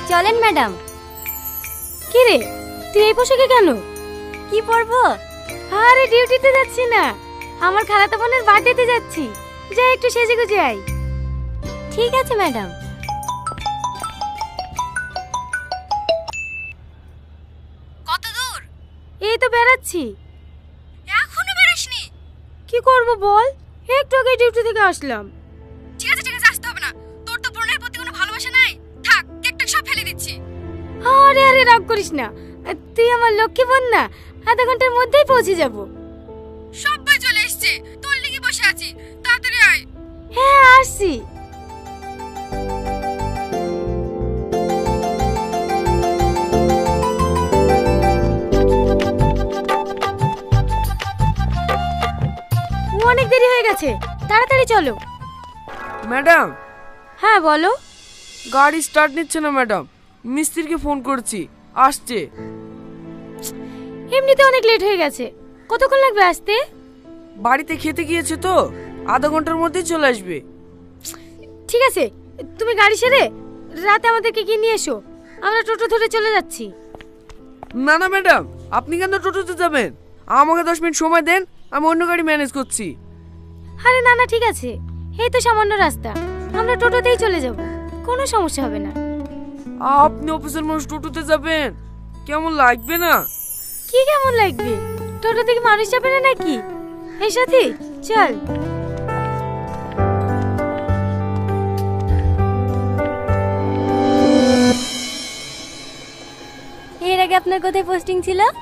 চলেন ম্যাডাম। কি রে, তুই এই পোশাকে কেন? কি পরবো? আরে ডিউটিতে যাচ্ছি না, আমার খালাতো বোনের বার্থডেতে যাচ্ছি। যাই একটু সেজে গুজে আই। ঠিক আছে ম্যাডাম। কত দূর? এই তো বেরাচ্ছি। এখনো বেরোসনি? কি করব বল, একটু আগে ডিউটি থেকে আসলাম। ঠিক আছে আসতে হবে না। তোর তো বোনের প্রতি কোনো ভালোবাসা নাই। থাক, কেকটা সব ফেলে দিচ্ছি। আরে আরে রাগ করিস না, তুই আমার লক্ষ্মী বোন না, আধা ঘন্টার মধ্যেই পৌঁছে যাব। সবাই চলে এসেছে, তোর লাগি বসে আছি, তাড়াতাড়ি আয়। হ্যাঁ আসছি। অনেক দেরি হয়ে গেছে, তাড়াতাড়ি চলো। ম্যাডাম, হ্যাঁ বলো। গাড়ি স্টার্ট নিচ্ছে না ম্যাডাম, মিস্ত্রিকে ফোন করছি, আসছে। এমনিতে অনেক লেট হয়ে গেছে, কতক্ষণ লাগবে আসতে? বাড়িতে খেতে গিয়েছে তো, আধা ঘন্টার মধ্যেই চলে আসবে। ঠিক আছে, তুমি গাড়ি সেরে রাতে আমাদেরকে গিয়ে নিয়ে এসো, আমরা টোটো ধরে চলে যাচ্ছি। না না ম্যাডাম, আপনি কেন টোটোতে যাবেন? আমাকে 10 মিনিট সময় দেন, আমি অন্য গাড়ি ম্যানেজ করছি। আরে না না ঠিক আছে, এই তো সামান্য রাস্তা, আমরা টোটোতেই চলে যাব, কোনো সমস্যা হবে না। আপনি অফিসের মানুষ টোটোতে যাবেন, কেমন লাগবে না? কি কেমন লাগবে? টোটো থেকে মানুষ যাবে না নাকি? এই সাথী চল। এর আগে আপনার কোথায় পোস্টিং ছিল?